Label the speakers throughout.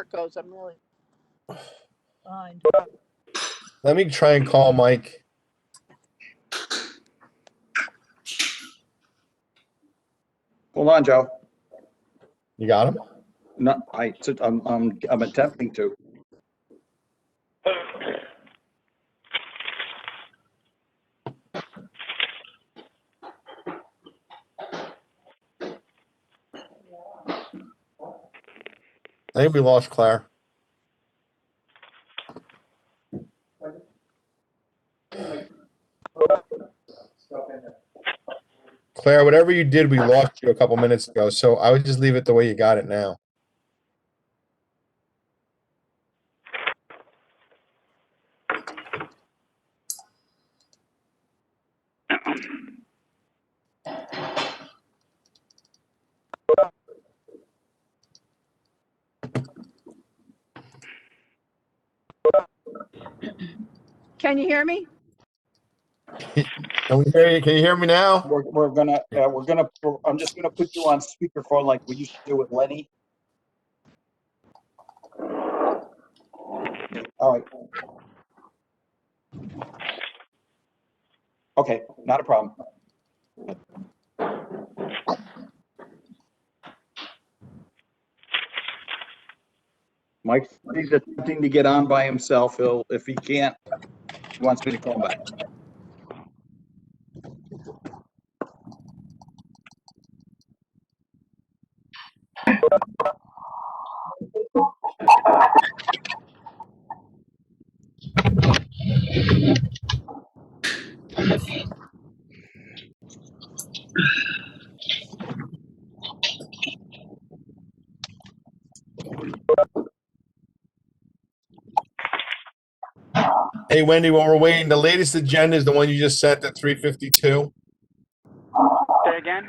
Speaker 1: it goes. I'm really behind.
Speaker 2: Let me try and call Mike.
Speaker 3: Hold on, Joe.
Speaker 2: You got him?
Speaker 3: No, I'm attempting to.
Speaker 2: I think we lost Claire. Claire, whatever you did, we lost you a couple minutes ago. So I would just leave it the way you got it now.
Speaker 1: Can you hear me?
Speaker 2: Can we hear you? Can you hear me now?
Speaker 3: I'm just gonna put you on speakerphone like we used to do with Lenny. All right. Okay, not a problem. Mike, he's attempting to get on by himself. If he can't, he wants me to call him back.
Speaker 2: Hey, Wendy, while we're waiting, the latest agenda is the one you just sent at 3:52.
Speaker 4: Say again?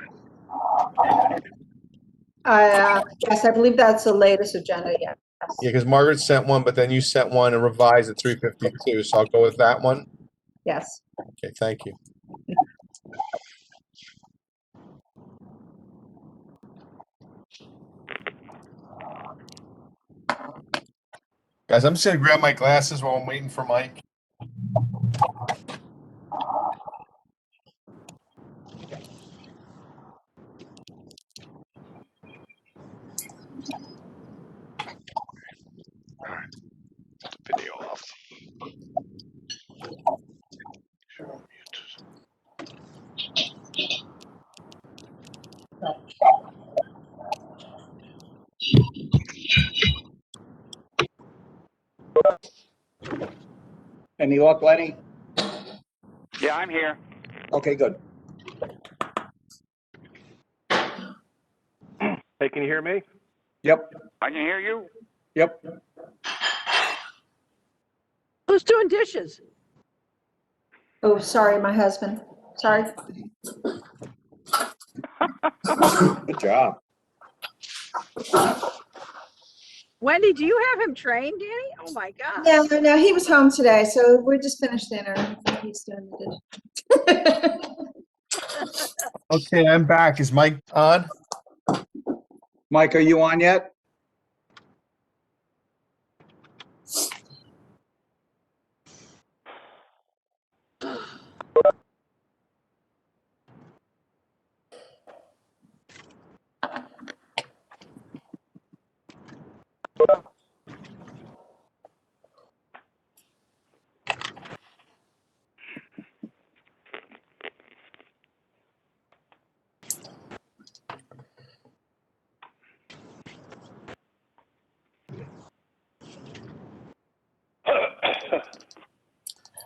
Speaker 5: Yes, I believe that's the latest agenda, yes.
Speaker 2: Yeah, because Margaret sent one, but then you sent one and revised at 3:52. So I'll go with that one.
Speaker 5: Yes.
Speaker 2: Okay, thank you. Guys, I'm just gonna grab my glasses while I'm waiting for Mike.
Speaker 6: Video off.
Speaker 3: Any luck, Lenny?
Speaker 4: Yeah, I'm here.
Speaker 3: Okay, good.
Speaker 6: Hey, can you hear me?
Speaker 3: Yep,
Speaker 4: I can hear you.
Speaker 3: yep.
Speaker 1: Who's doing dishes?
Speaker 5: Oh, sorry, my husband. Sorry.
Speaker 3: Good job.
Speaker 1: Wendy, do you have him trained, Danny? Oh my God.
Speaker 5: Yeah, no, he was home today, so we're just finished dinner. He's doing the dish.
Speaker 2: Okay, I'm back. Is Mike on?
Speaker 3: Mike, are you on yet?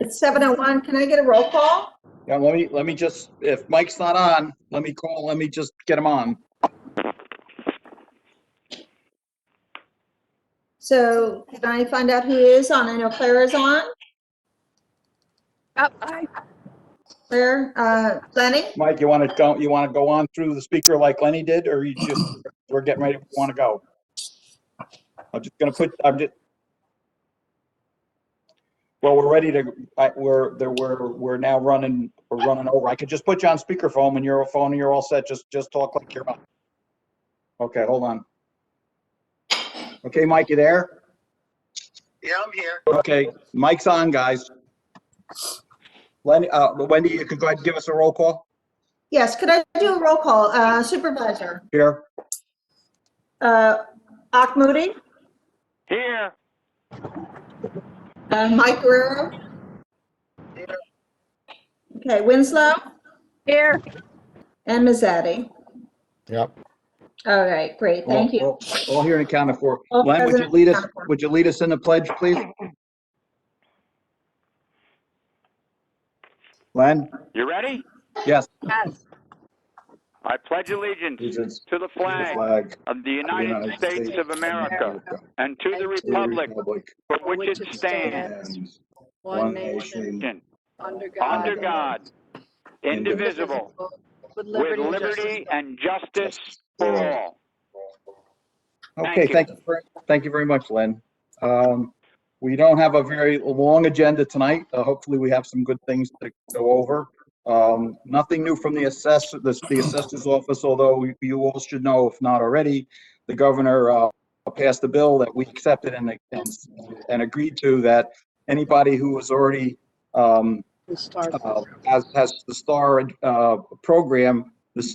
Speaker 5: It's 7:01. Can I get a roll call?
Speaker 3: Yeah, let me just, if Mike's not on, let me just get him on.
Speaker 5: So can I find out who is on? I know Claire is on.
Speaker 1: Up, I
Speaker 5: Claire, Lenny?
Speaker 3: Mike, you want to go on through the speaker like Lenny did, or you just, we're getting ready, we want to go? Well, we're ready to, we're now running over. I could just put you on speakerphone and you're all set. Just talk like you're on. Okay, hold on. Okay, Mike, you there?
Speaker 7: Yeah, I'm here.
Speaker 3: Okay, mic's on, guys. Wendy, you could go ahead and give us a roll call
Speaker 5: Yes, could I do a roll call? Supervisor,
Speaker 3: here.
Speaker 5: Moody,
Speaker 4: Here.
Speaker 5: Mike Guerrero.
Speaker 7: Here.
Speaker 5: Okay, Winslow
Speaker 1: Here,
Speaker 5: and Mazzetti.
Speaker 2: Yep.
Speaker 5: All right, great, thank you.
Speaker 3: All here and accounted for.
Speaker 5: All
Speaker 3: Len,
Speaker 5: present and accounted for.
Speaker 3: would you lead us in the pledge, please? Len?
Speaker 4: You ready?
Speaker 3: Yes.
Speaker 1: yes.
Speaker 4: I pledge allegiance
Speaker 3: Allegiance
Speaker 4: to the flag
Speaker 3: Flag
Speaker 4: of the United States of America and to the
Speaker 1: And to the
Speaker 4: republic for
Speaker 1: for
Speaker 4: which it stands,
Speaker 1: One nation, under God,
Speaker 4: under God, indivisible,
Speaker 1: with
Speaker 4: with
Speaker 1: liberty and justice.
Speaker 4: liberty and justice for all.
Speaker 3: Okay,
Speaker 4: Thank you.
Speaker 3: thank you very much, Len. We don't have a very long agenda tonight. Hopefully we have some good things to go over. Nothing new from the assessor's office, although you all should know, if not already, the governor passed a bill that we accepted and agreed to, that anybody who was already has the STAR program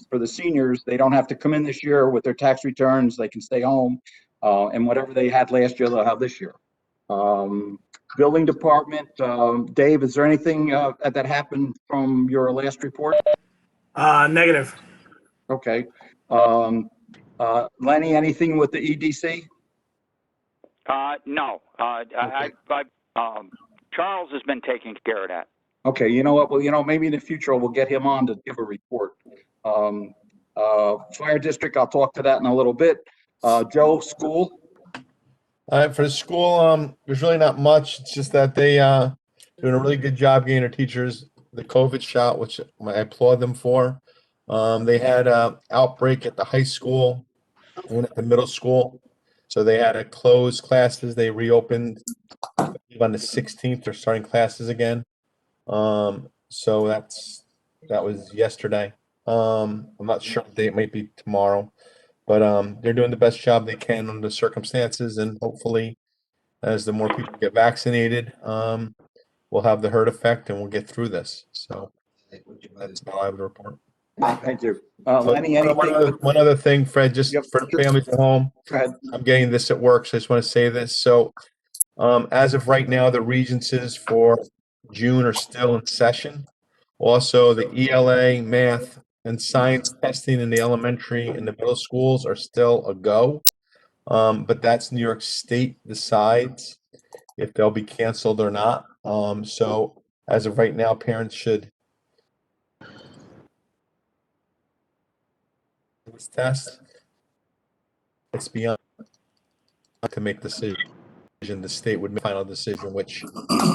Speaker 3: for the seniors, they don't have to come in this year with their tax returns. They can stay home, and whatever they had last year, they'll have this year. Building department, Dave, is there anything that happened from your last report?
Speaker 8: Negative.
Speaker 3: Okay. Lenny, anything with the EDC?
Speaker 4: No, Charles has been taking care of that.
Speaker 3: Okay, you know what? Well, maybe in the future we'll get him on to give a report. Fire district, I'll talk to that in a little bit. Joe, school?
Speaker 2: For the school, there's really not much. It's just that they doing a really good job getting their teachers the COVID shot, which I applaud them for. They had an outbreak at the high school and at the middle school, so they had to close classes. They reopened on the 16th. They're starting classes again. So that was yesterday. I'm not sure the date, might be tomorrow. But they're doing the best job they can under the circumstances, and hopefully, as the more people get vaccinated, we'll have the herd effect and we'll get through this. So that's all I have to report.
Speaker 3: Thank you. Lenny, anything?
Speaker 2: One other thing, Fred, just
Speaker 3: Yep,
Speaker 2: for the
Speaker 3: sure.
Speaker 2: families at home,
Speaker 3: Go ahead.
Speaker 2: I'm getting this at work, so I just want to say this. So as of right now, the regencies for June are still in session. Also, the ELA, math, and science testing in the elementary and the middle schools are still a go. But that's New York State decides if they'll be canceled or not. So as of right now, parents should this test. It's beyond to make the decision. The state would make a final decision, which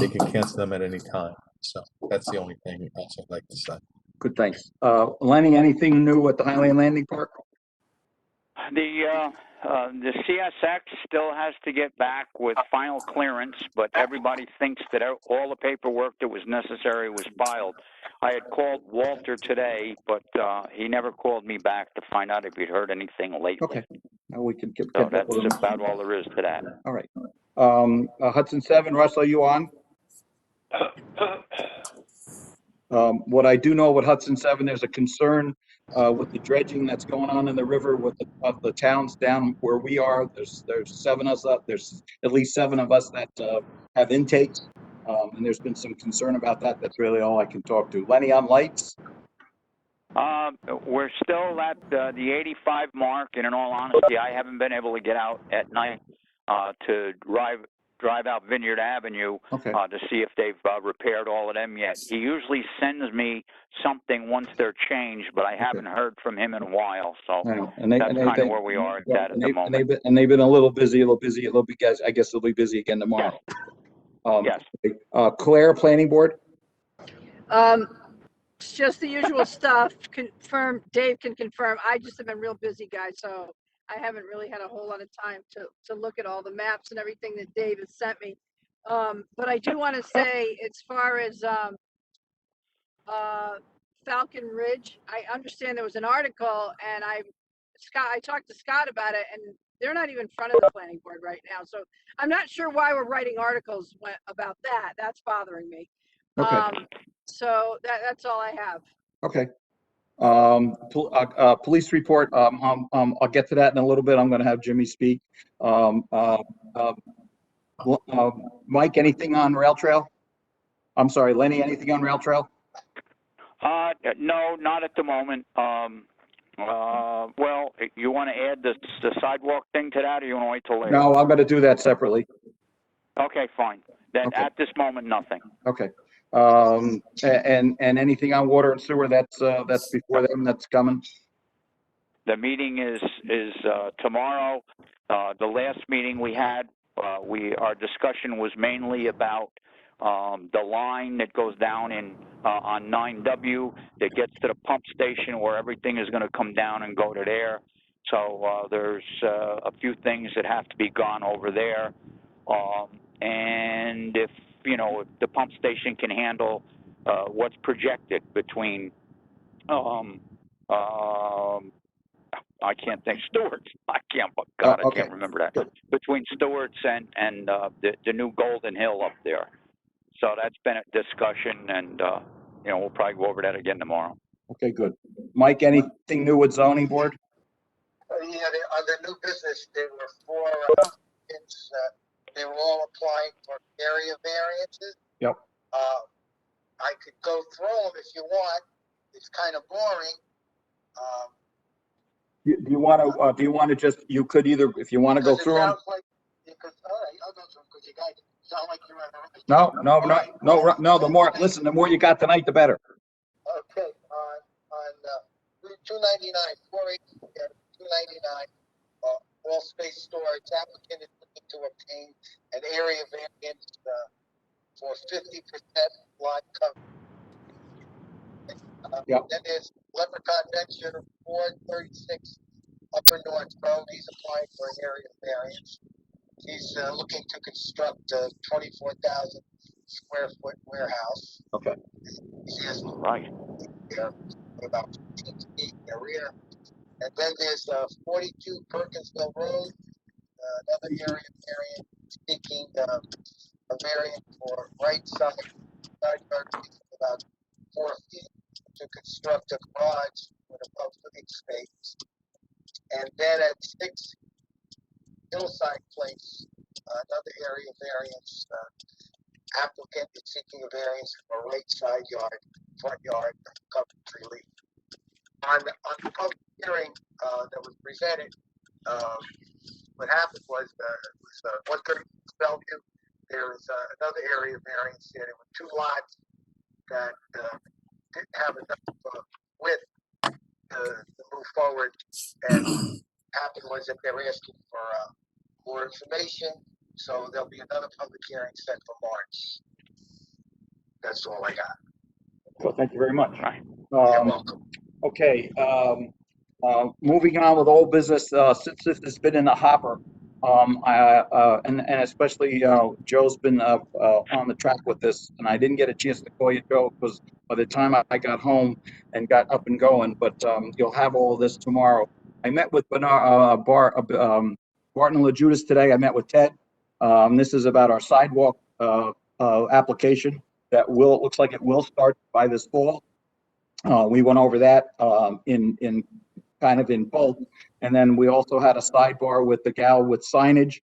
Speaker 2: they can cancel them at any time. So that's the only thing else I'd like to say.
Speaker 3: Good, thanks. Lenny, anything new at the Highland Landing Park?
Speaker 4: The CSX still has to get back with final clearance, but everybody thinks that all the paperwork that was necessary was filed. I had called Walter today, but he never called me back to find out if he'd heard anything lately.
Speaker 3: Okay. Now we can get
Speaker 4: So
Speaker 3: that
Speaker 4: that's
Speaker 3: with him.
Speaker 4: about all there is to that.
Speaker 3: All right. Hudson 7, Russ, are you on? What I do know with Hudson 7, there's a concern with the dredging that's going on in the river with the towns down where we are. There's 7 of us up. There's at least 7 of us that have intakes, and there's been some concern about that. That's really all I can talk to. Lenny, on lights?
Speaker 4: We're still at the 85 mark, and in all honesty, I haven't been able to get out at night to drive out Vineyard Avenue
Speaker 3: Okay.
Speaker 4: to see if they've repaired all of them yet. He usually sends me something once they're changed, but I haven't heard from him in a while, so
Speaker 3: I know.
Speaker 4: that's kind of where we are at that at the moment.
Speaker 3: And they've been a little busy. I guess they'll be busy again tomorrow.
Speaker 4: Yes.
Speaker 3: Claire, Planning Board?
Speaker 1: It's just the usual stuff. Confirm, Dave can confirm. I just have been real busy, guys, so I haven't really had a whole lot of time to look at all the maps and everything that Dave has sent me. But I do want to say, as far as Falcon Ridge, I understand there was an article, and I talked to Scott about it, and they're not even in front of the planning board right now. So I'm not sure why we're writing articles about that. That's bothering me.
Speaker 3: Okay.
Speaker 1: So that's all I have.
Speaker 3: Okay. Police report, I'll get to that in a little bit. I'm gonna have Jimmy speak. Mike, anything on rail trail? I'm sorry, Lenny, anything on rail trail?
Speaker 4: No, not at the moment. Well, you want to add the sidewalk thing to that, or you want to wait till later?
Speaker 3: No, I'm gonna do that separately.
Speaker 4: Okay, fine. Then
Speaker 3: Okay.
Speaker 4: at this moment, nothing.
Speaker 3: Okay. And anything on water and sewer, that's before them, that's coming?
Speaker 4: The meeting is tomorrow. The last meeting we had, our discussion was mainly about the line that goes down on 9W that gets to the pump station where everything is going to come down and go to there. So there's a few things that have to be gone over there. And if the pump station can handle what's projected between I can't think Stewart's. I can't remember that.
Speaker 3: Good.
Speaker 4: Between Stewart's and the new Golden Hill up there. So that's been a discussion, and we'll probably go over that again tomorrow.
Speaker 3: Okay, good. Mike, anything new with zoning board?
Speaker 7: Yeah, under new business, there were 4 kids, they were all applying for area variances.
Speaker 3: Yep.
Speaker 7: I could go through them if you want. It's kind of boring.
Speaker 3: Do you want to just, you could either, if you want to go through them.
Speaker 7: All right, I'll go through them because you guys sound like you're on the.
Speaker 3: No, the more you got tonight, the better.
Speaker 7: Okay, on 299, 299, all space storage, applicant is looking to obtain an area variance for 50% lot coverage.
Speaker 3: Yep.
Speaker 7: Then there's Leprechaun Venture, 436 Upper North Road. He's applying for an area variance. He's looking to construct a 24,000 square foot warehouse.
Speaker 3: Okay.
Speaker 7: He's asking
Speaker 4: Right.
Speaker 7: about 15 feet in the rear. And then there's 42 Perkinsville Road, another area variance, seeking a variance for right side yard about 4 feet to construct a garage with above living space. And then at 6 Hillside Place, another area variance, applicant is seeking a variance for a right side yard, front yard coverage relief. On the public hearing that was presented, what happened was 130 Bellevue. There was another area variance here. There were 2 lots that didn't have enough width to move forward. And happened was that they were asking for more information. So there'll be another public hearing set for March. That's all I got.
Speaker 3: Well, thank you very much.
Speaker 7: You're welcome.
Speaker 3: Okay, moving on with old business, since this has been in the hopper, and especially Joe's been on the track with this, and I didn't get a chance to call you, Joe, because by the time I got home and got up and going, but you'll have all of this tomorrow. I met with Barton and LaJudas today. I met with Ted. This is about our sidewalk application that looks like it will start by this fall. We went over that in kind of in bulk, and then we also had a sidebar with the gal with signage.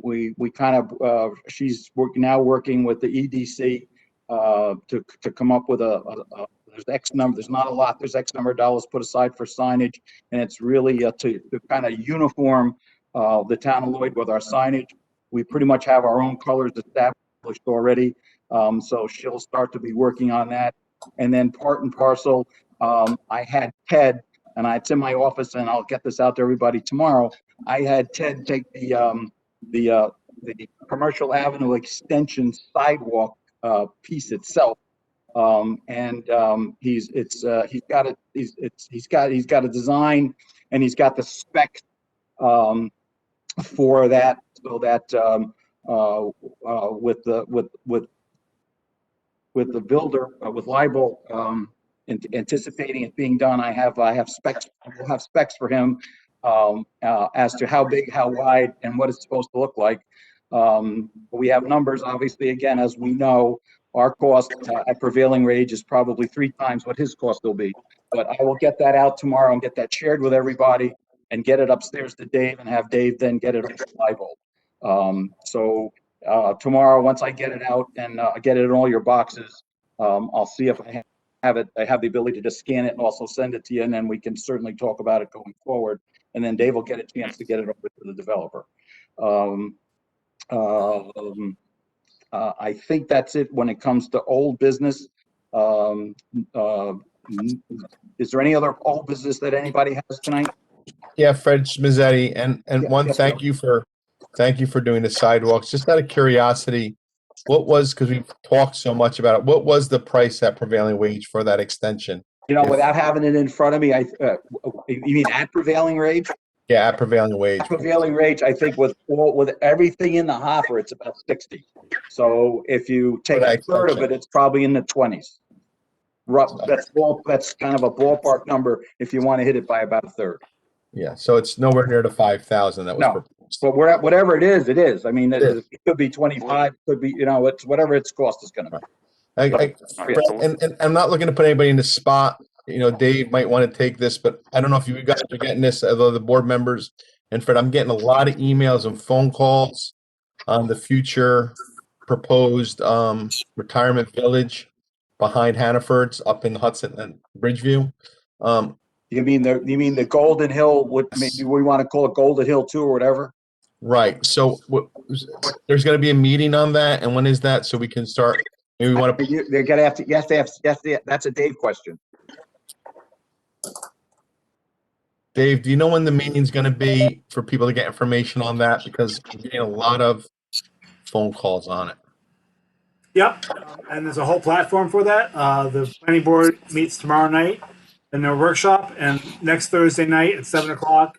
Speaker 3: We kind of she's now working with the EDC to come up with there's X number. There's not a lot. There's X number of dollars put aside for signage, and it's really to kind of uniform the town of Lloyd with our signage. We pretty much have our own colors established already, so she'll start to be working on that. And then part and parcel, I had Ted, and it's in my office, and I'll get this out to everybody tomorrow. I had Ted take the Commercial Avenue extension sidewalk piece itself, and he's got a design, and he's got the specs for that, so that with the builder, with Libel, anticipating it being done, I have specs. We'll have specs for him as to how big, how wide, and what it's supposed to look like. We have numbers, obviously, again, as we know, our cost at prevailing wage is probably 3 times what his cost will be. But I will get that out tomorrow and get that shared with everybody and get it upstairs to Dave and have Dave then get it up to Leibold. So tomorrow, once I get it out and get it in all your boxes, I'll see if I have it. I have the ability to just scan it and also send it to you, and then we can certainly talk about it going forward. And then Dave will get a chance to get it over to the developer. I think that's it when it comes to old business. Is there any other old business that anybody has tonight?
Speaker 2: Yeah, Fred Smizzetti, and
Speaker 3: Yeah,
Speaker 2: one,
Speaker 3: yes,
Speaker 2: thank you for doing the sidewalks. Just out of curiosity, what was, because we've talked so much about it, what was the price at prevailing wage for that extension?
Speaker 3: You know,
Speaker 2: If-
Speaker 3: without having it in front of me, you mean at prevailing wage?
Speaker 2: Yeah, at prevailing wage.
Speaker 3: Prevailing wage, I think with everything in the hopper, it's about 60. So if you take
Speaker 2: that
Speaker 3: a third of
Speaker 2: extension.
Speaker 3: it, it's probably in the 20s. That's kind of a ballpark number if you want to hit it by about a third.
Speaker 2: Yeah, so it's nowhere near the 5,000 that was
Speaker 3: No.
Speaker 2: proposed.
Speaker 3: But whatever it is, it is. I mean,
Speaker 2: It is.
Speaker 3: it could be 25, could be, it's whatever its cost is going to be.
Speaker 2: Fred, and I'm not looking to put anybody in the spot. Dave might want to take this, but I don't know if you guys are getting this, although the board members. And Fred, I'm getting a lot of emails and phone calls on the future proposed retirement village behind Hannaford's up in Hudson and Bridgeview.
Speaker 3: You mean the Golden Hill, maybe we want to call it Golden Hill 2 or whatever?
Speaker 2: Right. So there's going to be a meeting on that, and when is that? So we can start. Maybe we want to.
Speaker 3: They're gonna have to. Yes, that's a Dave question.
Speaker 2: Dave, do you know when the meeting's going to be for people to get information on that? Because I'm getting a lot of phone calls on it.
Speaker 8: Yep, and there's a whole platform for that. The planning board meets tomorrow night in their workshop, and next Thursday night at 7:00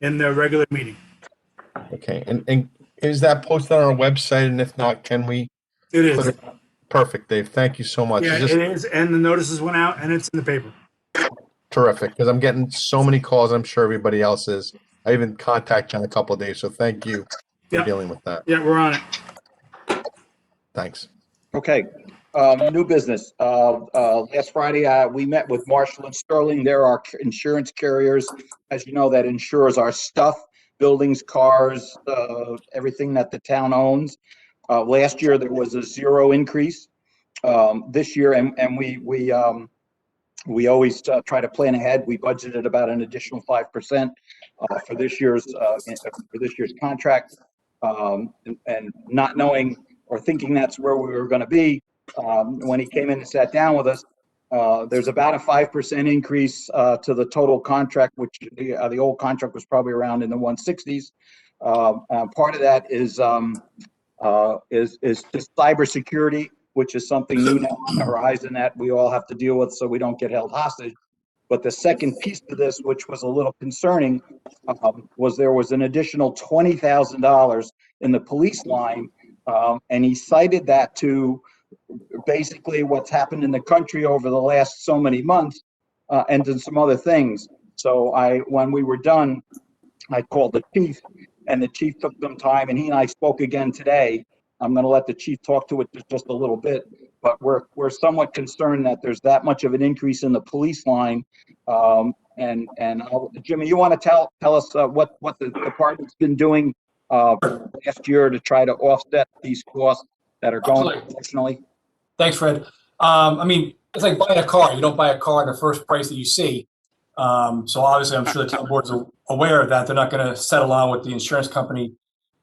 Speaker 8: in their regular meeting.
Speaker 2: Okay, and is that posted on our website? And if not, can we?
Speaker 8: It is.
Speaker 2: Perfect, Dave. Thank you so much.
Speaker 8: Yeah,
Speaker 2: It's just
Speaker 8: it is, and the notices went out, and it's in the paper.
Speaker 2: terrific because I'm getting so many calls. I'm sure everybody else is. I even contacted you in a couple of days, so thank you for
Speaker 8: Yep.
Speaker 2: dealing with that.
Speaker 8: Yeah, we're on it.
Speaker 2: Thanks.
Speaker 3: Okay, new business. Last Friday, we met with Marshall and Sterling. They're our insurance carriers. As you know, that insures our stuff, buildings, cars, everything that the town owns. Last year, there was a 0 increase. This year, and we always try to plan ahead. We budgeted about an additional 5% for this year's contract, and not knowing or thinking that's where we were going to be. When he came in and sat down with us, there's about a 5% increase to the total contract, which the old contract was probably around in the 160s. Part of that is just cybersecurity, which is something new now on the horizon that we all have to deal with so we don't get held hostage. But the second piece to this, which was a little concerning, was there was an additional $20,000 in the police line, and he cited that to basically what's happened in the country over the last so many months, and to some other things. So when we were done, I called the chief, and the chief took some time, and he and I spoke again today. I'm going to let the chief talk to it just a little bit, but we're somewhat concerned that there's that much of an increase in the police line. And Jimmy, you want to tell us what the department's been doing last year to try to offset these costs that are going additionally?
Speaker 9: Thanks, Fred. I mean, it's like buying a car. You don't buy a car at the first price that you see. So obviously, I'm sure the town board's aware of that. They're not going to settle on what the insurance company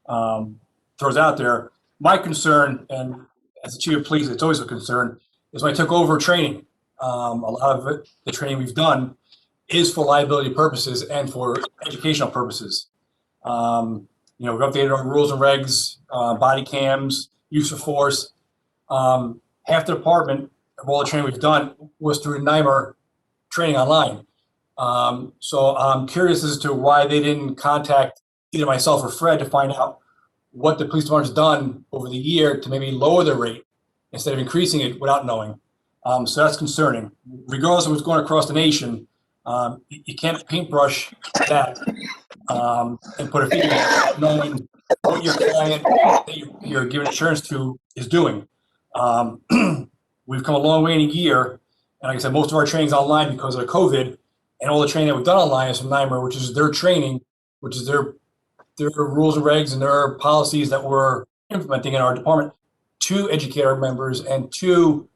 Speaker 9: throws out there. My concern, and as the chief of police, it's always a concern, is when I took over training. A lot of it, the training we've done is for liability purposes and for educational purposes. We've updated our rules and regs, body cams, use of force. Half the department of all the training we've done was through NYMER training online. So I'm curious as to why they didn't contact either myself or Fred to find out what the police department's done over the year to maybe lower their rate instead of increasing it without knowing. So that's concerning. Regardless of what's going across the nation, You can't paintbrush that and put a fee without knowing what your client that you're giving insurance to is doing. We've come a long way in a year. And like I said, most of our training's online because of COVID, and all the training that we've done online is from NYMER, which is their training, which is their rules and regs and their policies that we're implementing in our department to educate our members and to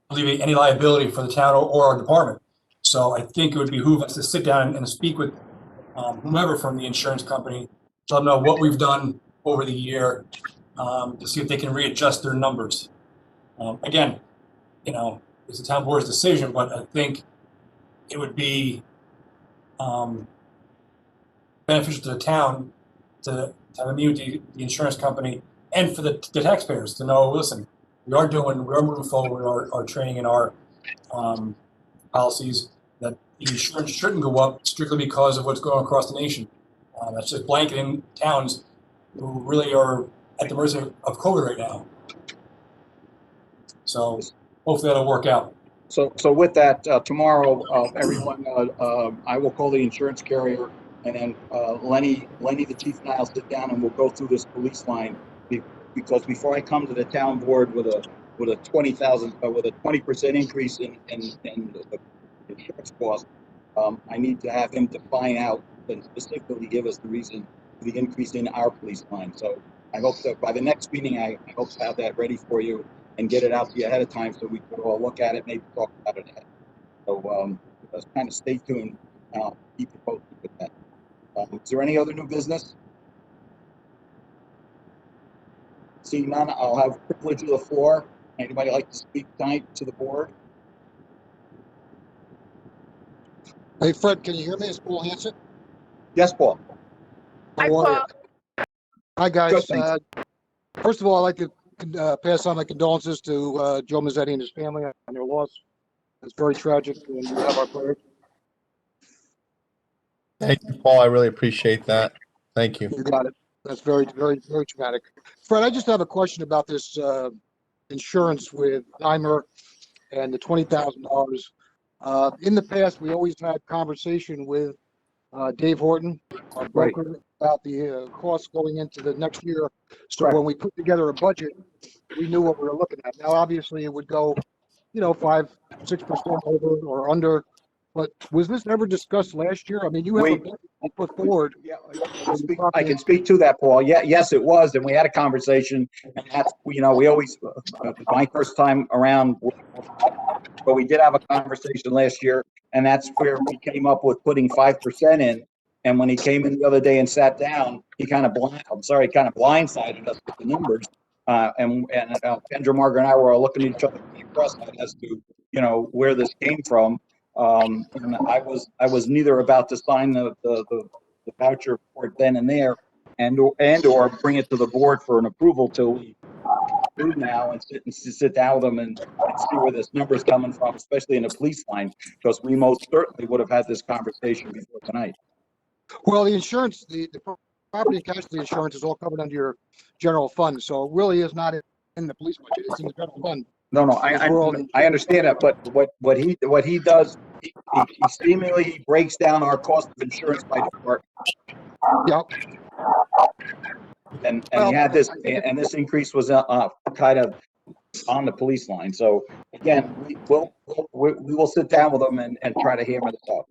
Speaker 9: alleviate any liability for the town or our department. So I think it would behoove us to sit down and speak with whomever from the insurance company to let them know what we've done over the year to see if they can readjust their numbers. Again, it's the town board's decision, but I think it would be beneficial to the town to have a meeting with the insurance company and for the taxpayers to know, listen, we are moving forward with our training and our policies, that the insurance shouldn't go up strictly because of what's going across the nation. That's just blanketing towns who really are at the mercy of COVID right now. So hopefully that'll work out.
Speaker 3: So with that, tomorrow, everyone, I will call the insurance carrier, and then Lenny, the chief, and I'll sit down and we'll go through this police line, because before I come to the town board with a 20% increase in the insurance cost, I need to have him define out and specifically give us the reason for the increase in our police line. So I hope that by the next meeting, I hope to have that ready for you and get it out to you ahead of time so we can all look at it, maybe talk about it ahead. So just kind of stay tuned, and I'll keep you posted with that. Is there any other new business? Seeing none, I'll have privilege of the floor. Anybody like to speak tonight to the board?
Speaker 10: Hey, Fred, can you hear me? It's Paul Hanson.
Speaker 3: Yes, Paul.
Speaker 1: Hi,
Speaker 10: How are you?
Speaker 1: Paul.
Speaker 10: Hi, guys.
Speaker 3: Good, thanks.
Speaker 10: First of all, I'd like to pass on my condolences to Joe Mazzetti and his family on their loss. It's very tragic, and you have our prayers.
Speaker 2: Thank you, Paul. I really appreciate that. Thank you.
Speaker 10: You got it. That's very, very, very traumatic. Fred, I just have a question about this insurance with NYMER and the $20,000. In the past, we always had conversation with Dave Horton, our broker, about the costs going into the next year. So when we put together a budget, we knew what we were looking at. Now, obviously, it would go, 5-6% over or under. But was this ever discussed last year? I mean, you have a budget you put forward.
Speaker 3: Yeah, I can speak to that, Paul. Yeah, yes, it was, and we had a conversation. And that's, we always, my first time around, but we did have a conversation last year, and that's where we came up with putting 5% in. And when he came in the other day and sat down, he kind of blindsided us with the numbers. And Kendra, Margaret, and I were all looking at each other cross-eyed as to where this came from. And I was neither about to sign the voucher for it then and there, and or bring it to the board for an approval till we approve now and sit down with them and see where this number is coming from, especially in the police line, because we most certainly would have had this conversation before tonight.
Speaker 10: Well, the insurance, the property and casualty insurance is all covered under your general fund, so it really is not in the police budget. It's in the general fund.
Speaker 3: No, I understand that, but what he does, he seemingly breaks down our cost of insurance by department.
Speaker 10: Yep.
Speaker 3: And he had this, and this increase was kind of on the police line. So again, we will sit down with them and try to hammer this out.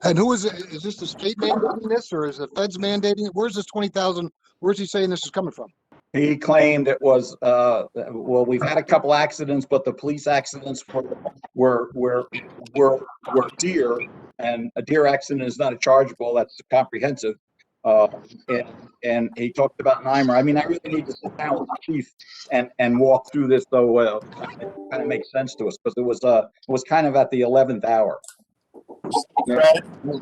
Speaker 10: And who is it? Is this the state mandating this, or is the feds mandating it? Where's this 20,000? Where's he saying this is coming from?
Speaker 3: He claimed it was, well, we've had a couple accidents, but the police accidents were deer, and a deer accident is not a chargeable, that's comprehensive. And he talked about NYMER. I mean, I really need to sit down with the chief and walk through this, though. It kind of makes sense to us, because it was kind of at the 11th hour.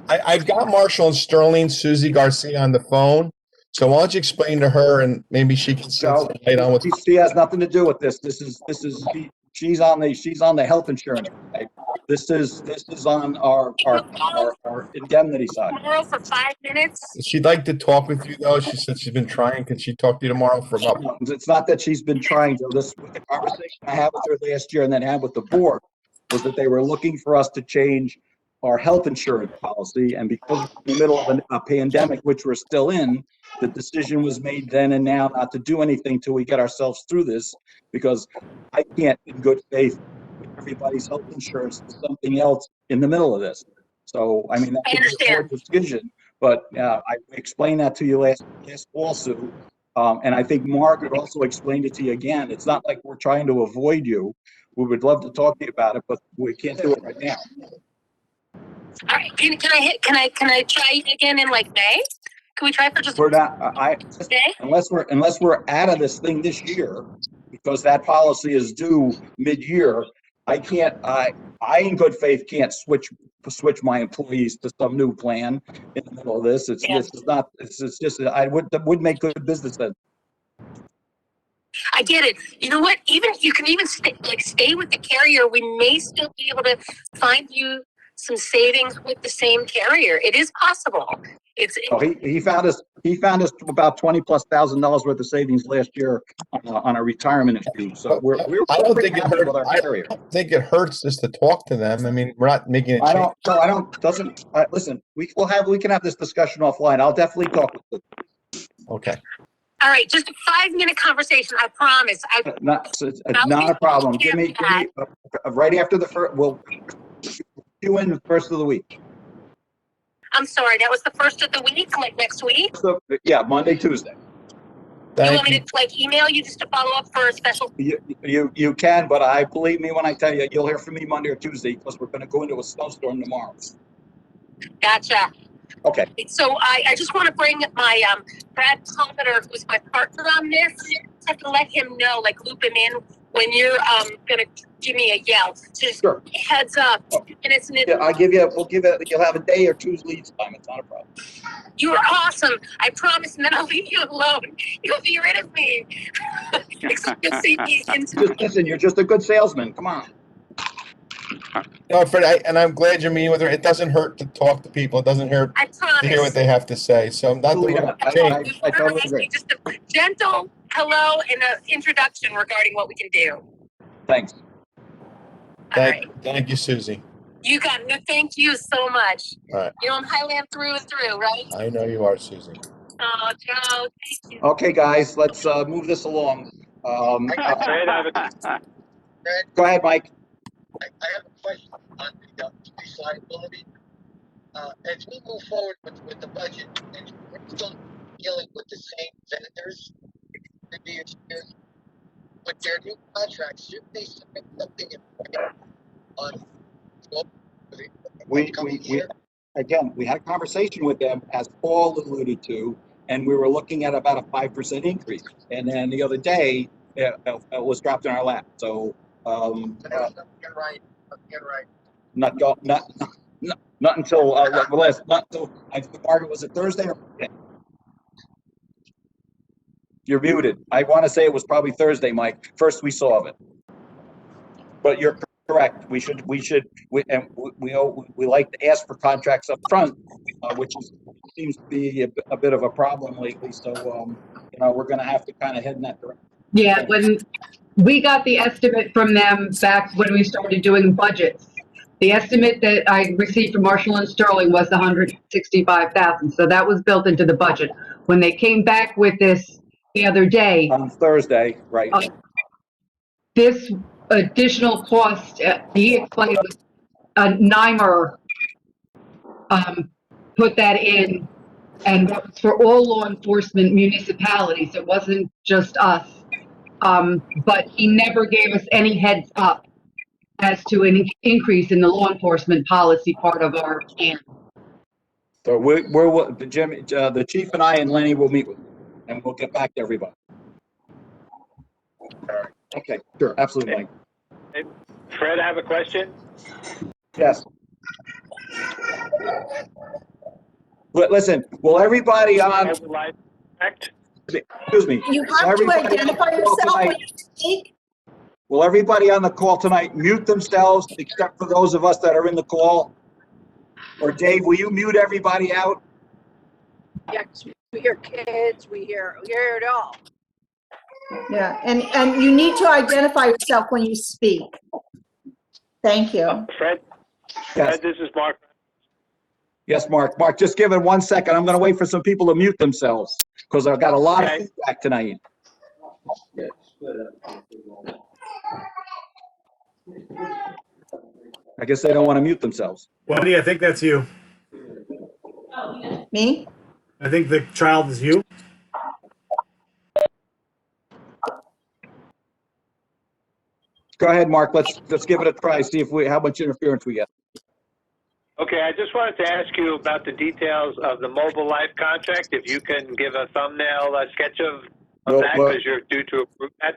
Speaker 2: I've got Marshall and Sterling, Susie Garcia on the phone. So why don't you explain to her, and maybe she can shed some light on what.
Speaker 3: She has nothing to do with this. She's on the health insurance. Right? This is on our indemnity side.
Speaker 1: Tomorrow for 5 minutes.
Speaker 2: She'd like to talk with you, though. She said she's been trying. Can she talk to you tomorrow for about?
Speaker 3: It's not that she's been trying to. The conversation I had with her last year and then had with the board was that they were looking for us to change our health insurance policy. And because we're in the middle of a pandemic, which we're still in, the decision was made then and now not to do anything till we get ourselves through this, because I can't in good faith put everybody's health insurance to something else in the middle of this. So, I mean, that could be a board decision, but I explained that to you last fall, Sue. And I think Margaret also explained it to you again. It's not like we're trying to avoid you. We would love to talk to you about it, but we can't do it right now.
Speaker 11: All right, can I try again in like May? Can we try for just
Speaker 3: We're not,
Speaker 11: May?
Speaker 3: unless we're out of this thing this year, because that policy is due mid-year, I can't, I in good faith can't switch my employees to some new plan in the middle of this. This is not, it's just, would make good business sense.
Speaker 11: I get it. You know what? You can even stay with the carrier. We may still be able to find you some savings with the same carrier. It is possible.
Speaker 3: He found us about $20,000+ worth of savings last year on a retirement issue. So we're
Speaker 2: I don't
Speaker 3: pretty
Speaker 2: think it
Speaker 3: happy
Speaker 2: hurts.
Speaker 3: with our
Speaker 2: I
Speaker 3: carrier.
Speaker 2: don't think it hurts just to talk to them. I mean, we're not making a
Speaker 3: I
Speaker 2: change.
Speaker 3: listen, we can have this discussion offline. I'll definitely talk with you.
Speaker 2: Okay.
Speaker 11: All right, just a 5-minute conversation. I promise.
Speaker 3: It's not a problem. Give me right after the first. We'll do in the first of the week.
Speaker 11: I'm sorry, that was the first of the week, like next week?
Speaker 3: So, yeah, Monday, Tuesday.
Speaker 11: You want me to email you just to follow up for a special?
Speaker 3: You can, but believe me when I tell you, you'll hear from me Monday or Tuesday, because we're going to go into a snowstorm tomorrow.
Speaker 11: Gotcha.
Speaker 3: Okay.
Speaker 11: So I just want to bring my Brad Palmer, who's my partner on this. I have to let him know, like loop him in when you're gonna give me a yell. Just
Speaker 3: Sure.
Speaker 11: Heads up. And it's
Speaker 3: you'll have a day or two's lead time. It's not a problem.
Speaker 11: You're awesome. I promise, and then I'll leave you alone. You'll be rid of me. Except you'll see me
Speaker 3: Listen, you're just a good salesman. Come on.
Speaker 2: No, Fred, I'm glad you're meeting with her. It doesn't hurt to talk to people. It doesn't hurt
Speaker 11: I promise.
Speaker 2: to hear what they have to say. So not
Speaker 3: I totally agree.
Speaker 11: Just a gentle hello and an introduction regarding what we can do.
Speaker 3: Thanks.
Speaker 2: Thank you, Susie.
Speaker 11: You got no, thank you so much.
Speaker 2: All right.
Speaker 11: You know I'm Highland through and through, right?
Speaker 2: I know you are, Susie.
Speaker 11: Oh, Joe, thank you.
Speaker 3: Okay, guys, let's move this along. Go ahead, Mike.
Speaker 7: I have a question on the police liability. As we move forward with the budget, and we're still dealing with the same vendors previous years, with their new contracts, should they submit something in writing on
Speaker 3: We had a conversation with them, as Paul alluded to, and we were looking at about a 5% increase. And then the other day, it was dropped in our lap. So,
Speaker 7: you're right.
Speaker 3: not until I think Margaret, was it Thursday or Friday? You're muted. I want to say it was probably Thursday, Mike. First we saw of it. But you're correct. We like to ask for contracts up front, which seems to be a bit of a problem lately. So, we're going to have to kind of head in that direction.
Speaker 12: Yeah, when we got the estimate from them back when we started doing budgets, the estimate that I received from Marshall and Sterling was the $165,000. So that was built into the budget. When they came back with this the other day,
Speaker 3: on Thursday, right?
Speaker 12: This additional cost, he explained, NYMER put that in, and that was for all law enforcement municipalities. It wasn't just us. But he never gave us any heads up as to an increase in the law enforcement policy part of our plan.
Speaker 3: So the chief and I and Lenny will meet with you, and we'll get back to everybody. Okay, sure, absolutely, Mike.
Speaker 6: Hey, Fred, I have a question.
Speaker 3: Yes. Listen, will everybody on? Excuse me.
Speaker 5: You have to identify yourself when you speak.
Speaker 3: Will everybody on the call tonight mute themselves, except for those of us that are in the call? Or Dave, will you mute everybody out?
Speaker 1: Yeah, 'cause we hear kids, we hear it all.
Speaker 5: Yeah, and you need to identify yourself when you speak. Thank you.
Speaker 6: Fred,
Speaker 3: Yes.
Speaker 6: this is Mark.
Speaker 3: Yes, Mark. Mark, just give it 1 second. I'm going to wait for some people to mute themselves because I've got a lot of
Speaker 6: Okay.
Speaker 3: feedback tonight. I guess they don't want to mute themselves.
Speaker 8: Wendy, I think that's you.
Speaker 5: Me?
Speaker 8: I think the child is you.
Speaker 3: Go ahead, Mark. Let's give it a try. See if how much interference we get.
Speaker 6: Okay, I just wanted to ask you about the details of the Mobile Life contract. If you can give a thumbnail sketch of that, because you're due to approve that.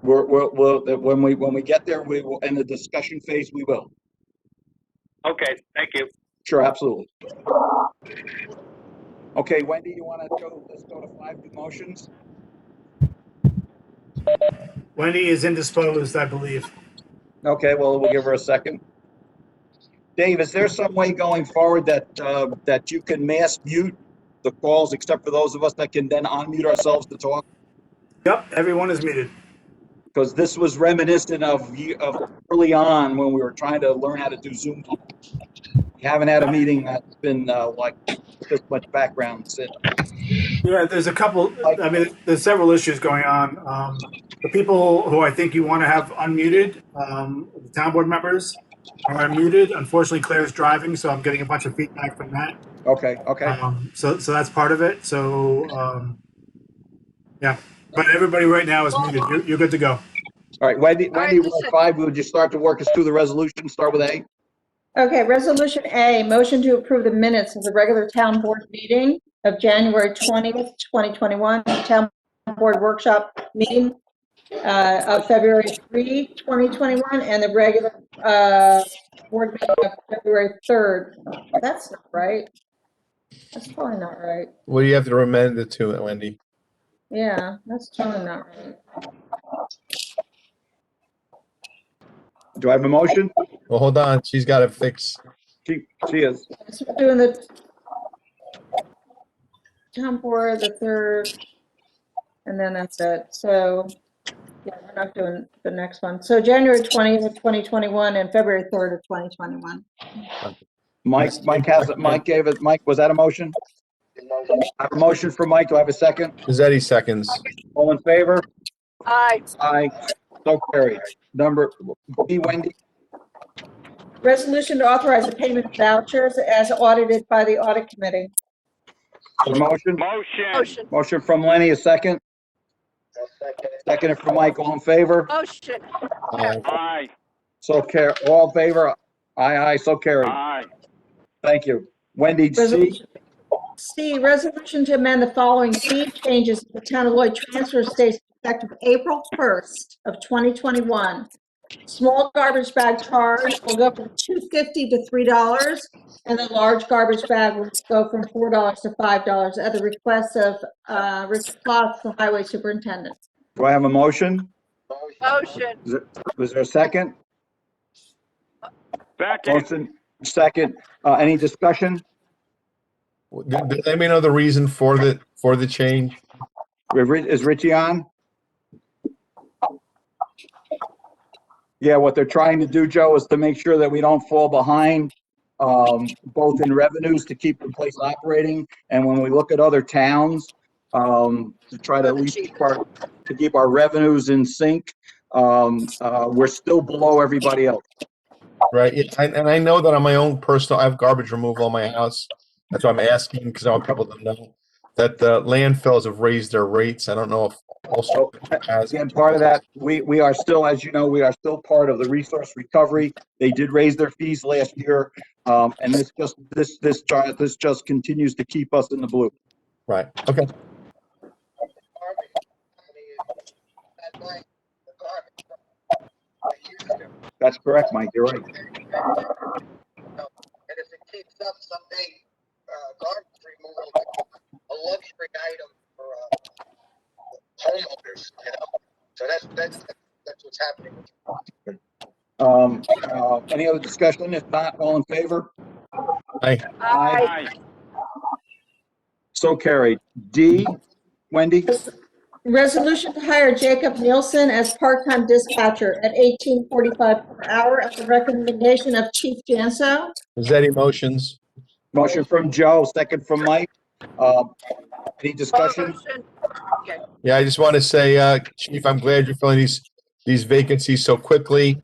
Speaker 3: When we get there, we will, in the discussion phase, we will.
Speaker 6: Okay, thank you.
Speaker 3: Sure, absolutely. Okay, Wendy, you want to go? Let's go to 5 new motions.
Speaker 8: Wendy is indisposed, I believe.
Speaker 3: Okay, well, we'll give her a second. Dave, is there some way going forward that you can mass mute the calls, except for those of us that can then unmute ourselves to talk?
Speaker 8: Yep, everyone is muted.
Speaker 3: Because this was reminiscent of early on when we were trying to learn how to do Zoom. We haven't had a meeting that's been like this much background since.
Speaker 8: Yeah, there's a couple, I mean, there's several issues going on. The people who I think you want to have unmuted, the town board members are unmuted. Unfortunately, Claire's driving, so I'm getting a bunch of feedback from that.
Speaker 3: Okay.
Speaker 8: So that's part of it. So, yeah, but everybody right now is muted. You're good to go.
Speaker 3: All right, Wendy,
Speaker 1: right,
Speaker 3: we're
Speaker 1: listen.
Speaker 3: at 5. Would you start to work us through the resolution? Start with A.
Speaker 5: Okay, resolution A, motion to approve the minutes of the regular town board meeting of January 20th, 2021, town board workshop meeting of February 3, 2021, and the regular board meeting of February 3rd. That's not right. That's totally not right.
Speaker 2: What do you have to amend it to, Wendy?
Speaker 5: Yeah, that's totally not right.
Speaker 3: Do I have a motion?
Speaker 2: Well, hold on. She's got to fix.
Speaker 3: She is.
Speaker 5: So we're doing the town board, the 3rd, and then that's it. So, yeah, we're not doing the next one. So January 20th of 2021 and February 3rd of 2021.
Speaker 3: Mike, was that a motion? I have a motion for Mike. Do I have a second?
Speaker 2: Mazzetti seconds.
Speaker 3: All in favor?
Speaker 1: Aye.
Speaker 3: Aye. So carried. Number B, Wendy.
Speaker 5: Resolution to authorize the payment of vouchers as audited by the audit committee.
Speaker 3: Motion.
Speaker 1: Motion.
Speaker 3: Motion from Lenny, a second. Seconded from Mike. All in favor?
Speaker 1: Motion.
Speaker 4: Aye.
Speaker 3: So all in favor? Aye. So carried.
Speaker 4: Aye.
Speaker 3: Thank you. Wendy, C.
Speaker 5: Resolution C, resolution to amend the following fee changes to the town of Lloyd transfer station effective April 1st of 2021. Small garbage bag charge will go from $2.50 to $3, and the large garbage bag will go from $4 to $5 at the request of Rich Klotz, the highway superintendent.
Speaker 3: Do I have a motion?
Speaker 1: Motion.
Speaker 3: Was there a second?
Speaker 4: Second.
Speaker 3: Motion, second. Any discussion?
Speaker 2: Did let me know the reason for the change?
Speaker 3: Is Richie on? Yeah, what they're trying to do, Joe, is to make sure that we don't fall behind, both in revenues to keep the place operating, and when we look at other towns, to try to at least keep our revenues in sync. We're still below everybody else.
Speaker 2: Right. And I know that on my own personal, I have garbage removal in my house. That's why I'm asking, because I want people to know that the landfills have raised their rates. I don't know if also has.
Speaker 3: Again, part of that, we are still, as you know, we are still part of the resource recovery. They did raise their fees last year, and this just continues to keep us in the blue.
Speaker 2: Right. Okay.
Speaker 3: That's correct, Mike. You're right.
Speaker 7: And if it keeps up someday, garbage removal becomes a luxury item for homeowners, you know. So that's what's happening.
Speaker 3: Any other discussion? If not, all in favor?
Speaker 2: Aye.
Speaker 1: Aye.
Speaker 3: So carried. D, Wendy?
Speaker 5: Resolution to hire Jacob Nielsen as part-time dispatcher at $18.45 per hour at the recommendation of Chief Janso.
Speaker 2: Mazzetti motions.
Speaker 3: Motion from Joe, second from Mike. Any discussion?
Speaker 1: Motion. Okay.
Speaker 2: Yeah, I just want to say, Chief, I'm glad you're filling these vacancies so quickly.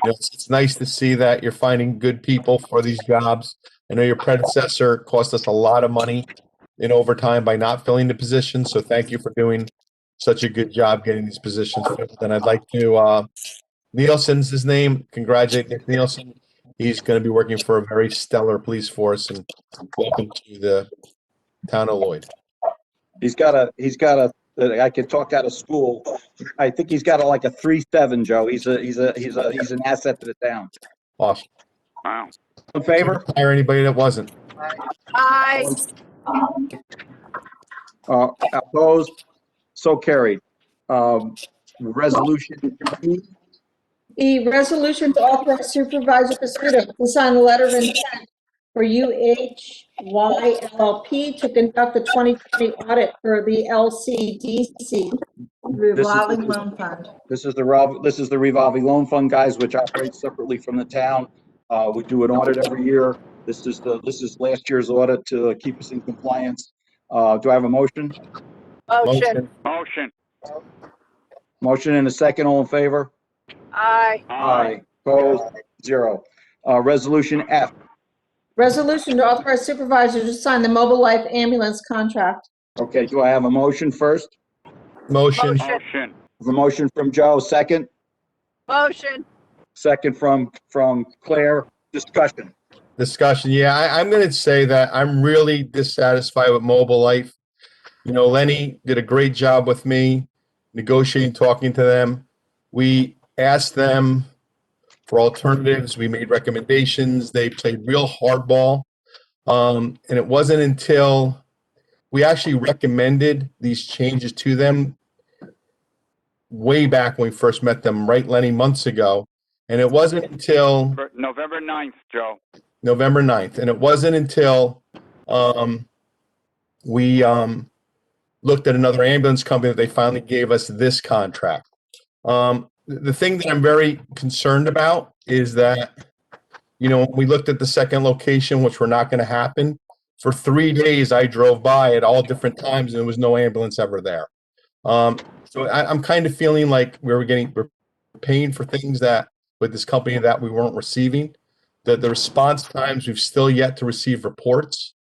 Speaker 2: It's nice to see that you're finding good people for these jobs. I know your predecessor cost us a lot of money in overtime by not filling the position, so thank you for doing such a good job getting these positions filled. And I'd like to, Nielsen's his name, congratulate Nick Nielsen. He's going to be working for a very stellar police force, and welcome to the town of Lloyd.
Speaker 3: He's got a, I can talk out of school. I think he's got like a 3.7, Joe. He's an asset to the town.
Speaker 2: Awesome.
Speaker 4: Wow.
Speaker 3: In favor?
Speaker 2: Hire anybody that wasn't.
Speaker 1: Aye.
Speaker 3: Opposed? So carried. Resolution E.
Speaker 5: The resolution to authorize Supervisor Pizzuto to sign a letter of intent for UHY LLP to conduct the 2020 audit for the LCDC revolving loan fund.
Speaker 3: This is the revolving loan fund, guys, which operates separately from the town. We do an audit every year. This is last year's audit to keep us in compliance. Do I have a motion?
Speaker 1: Motion.
Speaker 4: Motion.
Speaker 3: Motion and a second. All in favor?
Speaker 1: Aye.
Speaker 3: Aye. Opposed? 0. Resolution F.
Speaker 5: Resolution to authorize supervisor to sign the mobile life ambulance contract.
Speaker 3: Okay, do I have a motion first?
Speaker 2: Motion.
Speaker 4: Motion.
Speaker 3: The motion from Joe, second.
Speaker 1: Motion.
Speaker 3: Second from Claire. Discussion.
Speaker 2: Yeah, I'm going to say that I'm really dissatisfied with Mobile Life. Lenny did a great job with me negotiating, talking to them. We asked them for alternatives. We made recommendations. They played real hardball. And it wasn't until we actually recommended these changes to them way back when we first met them, right, Lenny, months ago. And it wasn't until
Speaker 4: November 9th, Joe.
Speaker 2: November 9th. And it wasn't until we looked at another ambulance company that they finally gave us this contract. The thing that I'm very concerned about is that, when we looked at the second location, which were not going to happen, for 3 days, I drove by at all different times and there was no ambulance ever there. So I'm kind of feeling like we're paying for things that with this company that we weren't receiving. The response times, we've still yet to receive reports.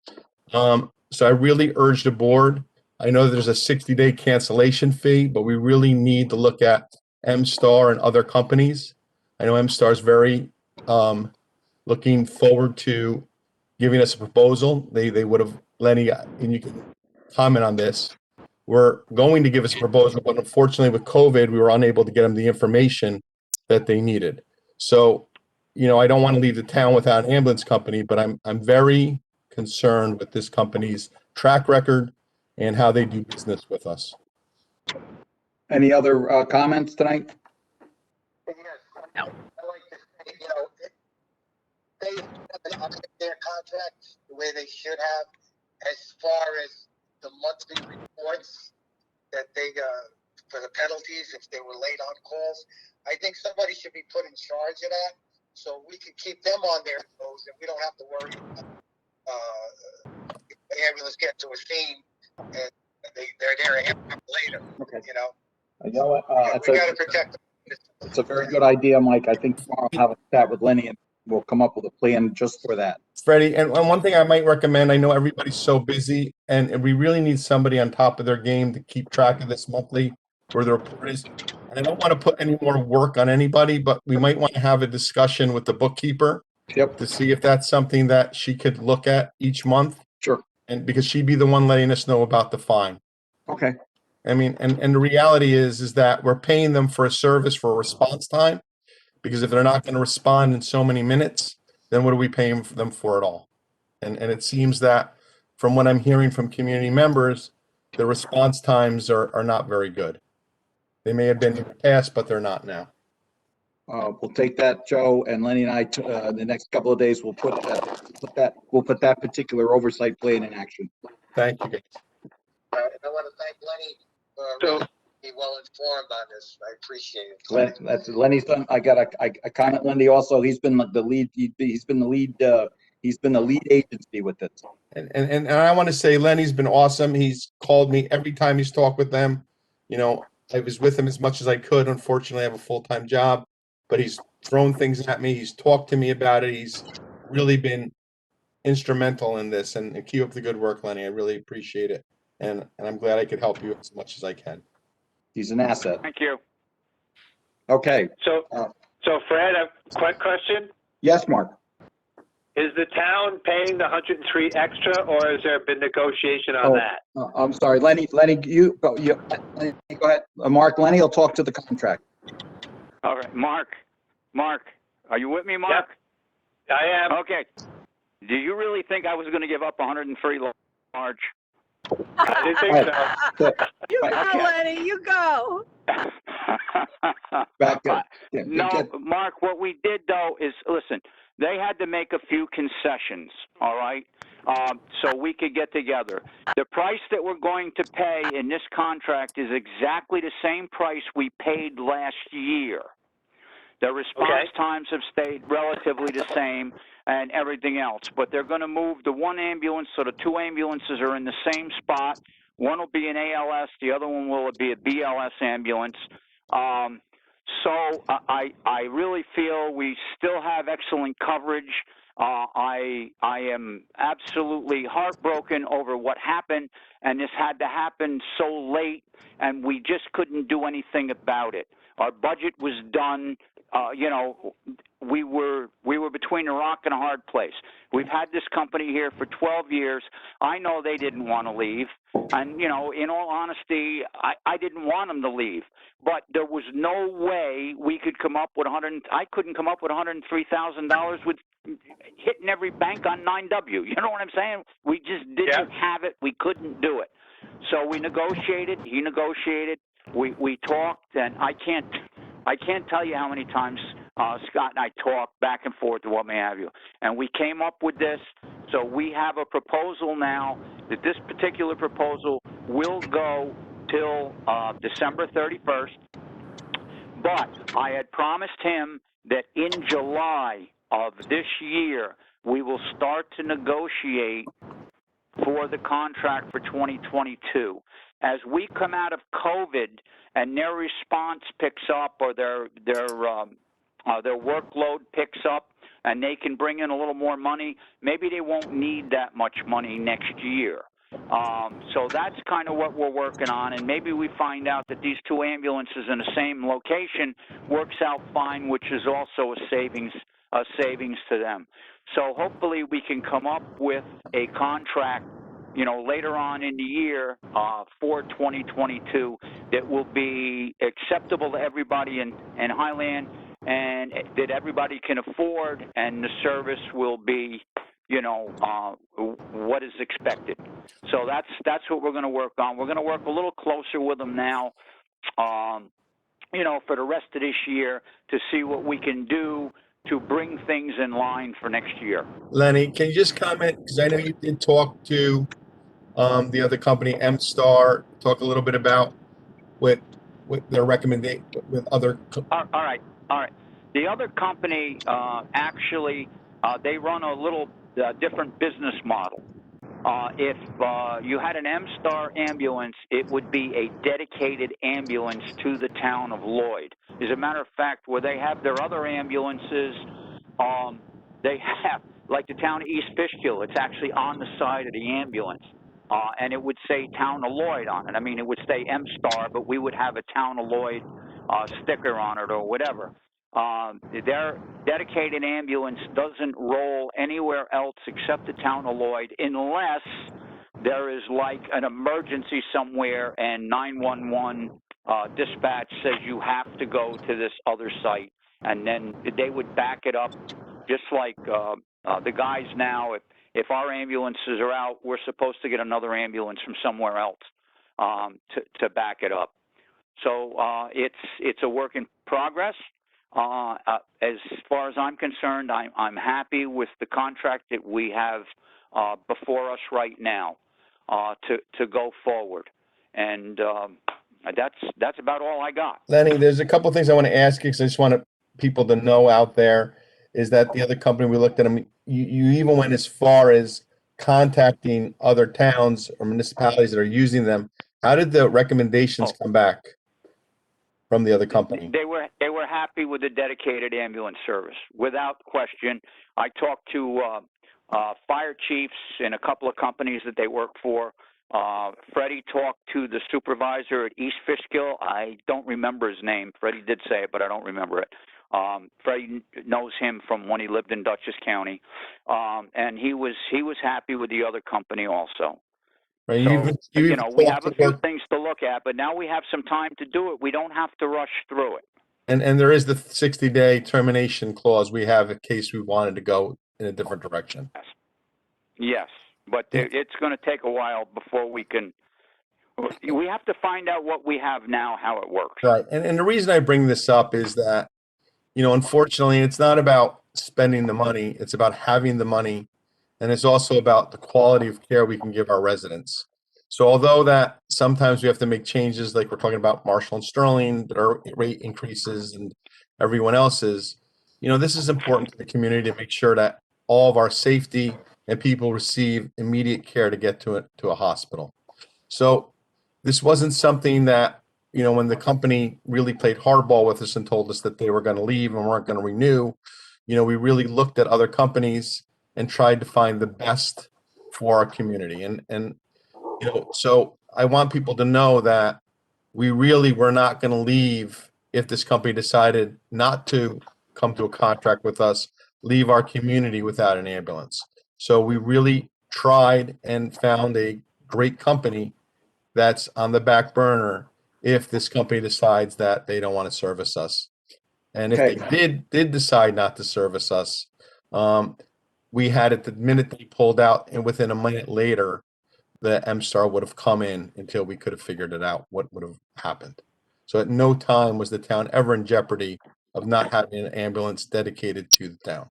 Speaker 2: So I really urge the board. I know there's a 60-day cancellation fee, but we really need to look at M-Star and other companies. I know M-Star is very looking forward to giving us a proposal. They would have, Lenny, and you can comment on this. We're going to give us a proposal, but unfortunately with COVID, we were unable to get them the information that they needed. So, I don't want to leave the town without an ambulance company, but I'm very concerned with this company's track record and how they do business with us.
Speaker 3: Any other comments tonight?
Speaker 7: Yes. I like to say, they have their contract the way they should have, as far as the monthly reports that they for the penalties if they were late on calls. I think somebody should be put in charge of that, so we can keep them on their toes and we don't have to worry about the ambulance get to a scene and they're there a half hour later.
Speaker 3: Okay.
Speaker 7: You know
Speaker 3: what?
Speaker 7: we got to protect them.
Speaker 3: It's a very good idea, Mike. I think tomorrow I'll have a chat with Lenny and we'll come up with a plan just for that.
Speaker 2: Freddie, and one thing I might recommend, I know everybody's so busy and we really need somebody on top of their game to keep track of this monthly where the report is. And I don't want to put any more work on anybody, but we might want to have a discussion with the bookkeeper.
Speaker 3: Yep.
Speaker 2: To see if that's something that she could look at each month.
Speaker 3: Sure.
Speaker 2: And because she'd be the one letting us know about the fine.
Speaker 3: Okay.
Speaker 2: I mean, and the reality is that we're paying them for a service for a response time, because if they're not going to respond in so many minutes, then what are we paying them for at all? And it seems that from what I'm hearing from community members, the response times are not very good. They may have been in the past, but they're not now.
Speaker 3: We'll take that, Joe, and Lenny and I, the next couple of days, we'll put that particular oversight plan in action.
Speaker 2: Thank you, guys.
Speaker 7: And I want to thank Lenny for being well informed on this. I appreciate it.
Speaker 3: Lenny's done. I got a comment, Lenny. Also, he's been the lead. He's been the lead He's been the lead agency with this.
Speaker 2: And I want to say Lenny's been awesome. He's called me every time he's talked with them. You know, I was with him as much as I could. Unfortunately, I have a full-time job, but he's thrown things at me. He's talked to me about it. He's really been instrumental in this, and keep up the good work, Lenny. I really appreciate it. And I'm glad I could help you as much as I can.
Speaker 3: He's an asset.
Speaker 4: Thank you.
Speaker 3: Okay.
Speaker 6: So, Fred, a quick question.
Speaker 3: Yes, Mark.
Speaker 6: Is the town paying the 103 extra, or has there been negotiation on that?
Speaker 3: I'm sorry, Lenny, you go ahead. Mark, Lenny will talk to the contract.
Speaker 4: All right, Mark, are you with me, Mark?
Speaker 6: Yep, I am.
Speaker 4: Okay. Do you really think I was going to give up 103 large?
Speaker 6: I didn't think so.
Speaker 1: You go, Lenny, you go.
Speaker 3: Back up.
Speaker 4: No, Mark, what we did, though, is, listen, they had to make a few concessions, all right, so we could get together. The price that we're going to pay in this contract is exactly the same price we paid last year. The response times have stayed relatively the same and everything else, but they're going to move the one ambulance, so the two ambulances are in the same spot. One will be an ALS, the other one will be a BLS ambulance. So I really feel we still have excellent coverage. I am absolutely heartbroken over what happened, and this had to happen so late, and we just couldn't do anything about it. Our budget was done. You know, we were between a rock and a hard place. We've had this company here for 12 years. I know they didn't want to leave. And, you know, in all honesty, I didn't want them to leave. But there was no way we could come up with I couldn't come up with $103,000 with hitting every bank on 9W. You know what I'm saying? We just didn't have it. We couldn't do it. So we negotiated. He negotiated. We talked, and I can't tell you how many times Scott and I talked back and forth or what may have you. And we came up with this. So we have a proposal now that this particular proposal will go till December 31st. But I had promised him that in July of this year, we will start to negotiate for the contract for 2022. As we come out of COVID and their response picks up, or their workload picks up, and they can bring in a little more money, maybe they won't need that much money next year. So that's kind of what we're working on, and maybe we find out that these two ambulances in the same location works out fine, which is also a savings to them. So hopefully we can come up with a contract, you know, later on in the year for 2022 that will be acceptable to everybody in Highland and that everybody can afford, and the service will be, you know, what is expected. So that's what we're going to work on. We're going to work a little closer with them now, you know, for the rest of this year to see what we can do to bring things in line for next year.
Speaker 2: Lenny, can you just comment, because I know you did talk to the other company, M-Star, talk a little bit about what their recommendation with other.
Speaker 4: All right. The other company, actually, they run a little different business model. If you had an M-Star ambulance, it would be a dedicated ambulance to the town of Lloyd. As a matter of fact, where they have their other ambulances, they have, like the town of East Fishkill, it's actually on the side of the ambulance. And it would say Town of Lloyd on it. I mean, it would say M-Star, but we would have a Town of Lloyd sticker on it or whatever. Their dedicated ambulance doesn't roll anywhere else except the Town of Lloyd unless there is like an emergency somewhere and 911 dispatch says you have to go to this other site, and then they would back it up just like the guys now. If our ambulances are out, we're supposed to get another ambulance from somewhere else to back it up. So it's a work in progress. As far as I'm concerned, I'm happy with the contract that we have before us right now to go forward, and that's about all I got.
Speaker 2: Lenny, there's a couple of things I want to ask you because I just want people to know out there is that the other company we looked at them you even went as far as contacting other towns or municipalities that are using them. How did the recommendations come back from the other company?
Speaker 4: They were happy with the dedicated ambulance service, without question. I talked to fire chiefs in a couple of companies that they work for. Freddie talked to the supervisor at East Fishkill. I don't remember his name. Freddie did say it, but I don't remember it. Freddie knows him from when he lived in Dutchess County, and he was happy with the other company also.
Speaker 2: Right,
Speaker 4: So,
Speaker 2: you
Speaker 4: we have a few
Speaker 2: work,
Speaker 4: things to look at, but now we have some time to do it. We don't have to rush through it.
Speaker 2: and there is the 60-day termination clause. We have in case we wanted to go in a different direction.
Speaker 4: Yes, but it's going to take a while before we can. We have to find out what we have now, how it works.
Speaker 2: Right, and the reason I bring this up is that, unfortunately, it's not about spending the money. It's about having the money. And it's also about the quality of care we can give our residents. So although that sometimes we have to make changes, like we're talking about Marshall and Sterling, their rate increases and everyone else's, this is important to the community to make sure that all of our safety and people receive immediate care to get to a hospital. So this wasn't something that, when the company really played hardball with us and told us that they were going to leave and weren't going to renew, we really looked at other companies and tried to find the best for our community. And so I want people to know that we really were not going to leave if this company decided not to come to a contract with us, leave our community without an ambulance. So we really tried and found a great company that's on the back burner if this company decides that they don't want to service us. And if they did decide not to service us, we had it the minute they pulled out, and within a minute later, the MSTAR would have come in until we could have figured it out, what would have happened. So at no time was the town ever in jeopardy of not having an ambulance dedicated to the town.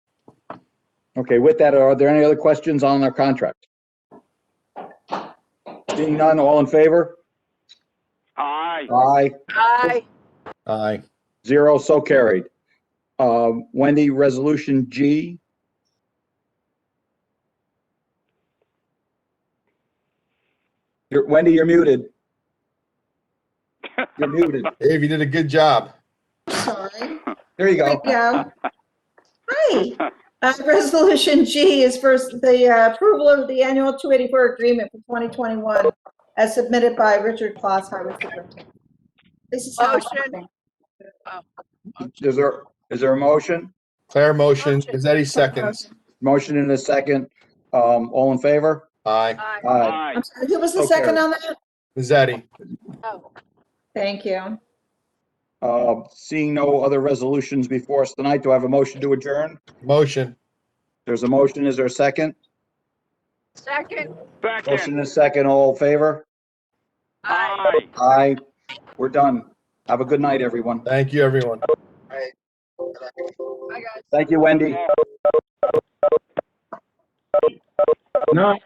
Speaker 3: Okay, with that, are there any other questions on our contract? Seeing none, all in favor?
Speaker 4: Aye.
Speaker 3: Aye.
Speaker 1: Aye.
Speaker 2: Aye.
Speaker 3: 0, so carried. Wendy, resolution G. Wendy, you're muted. You're muted.
Speaker 2: Dave, you did a good job.
Speaker 5: Sorry.
Speaker 3: There you go.
Speaker 5: There you go. Hi. Resolution G is for the approval of the annual 284 agreement for 2021 as submitted by Richard Kloss, Highway Superintendent. This is how it's
Speaker 1: Motion.
Speaker 5: working.
Speaker 3: Is there a motion?
Speaker 2: Claire motion,
Speaker 1: Motion.
Speaker 2: Gazzetti seconds.
Speaker 3: Motion in a second. All in favor?
Speaker 2: Aye.
Speaker 1: Aye.
Speaker 3: Aye.
Speaker 4: Aye.
Speaker 5: I'm sorry, who was the
Speaker 3: Okay.
Speaker 5: second on that?
Speaker 2: Gazzetti.
Speaker 1: Oh,
Speaker 5: Thank you.
Speaker 3: Seeing no other resolutions before us tonight, do I have a motion to adjourn?
Speaker 2: Motion.
Speaker 3: There's a motion. Is there a second?
Speaker 1: second.
Speaker 3: Motion
Speaker 4: Second.
Speaker 3: in a second. All in favor?
Speaker 1: Aye.
Speaker 4: Aye.
Speaker 3: Aye. We're done. Have a good night, everyone.
Speaker 2: Thank you, everyone.
Speaker 1: Bye, guys.
Speaker 3: Thank you, Wendy.
Speaker 6: Night.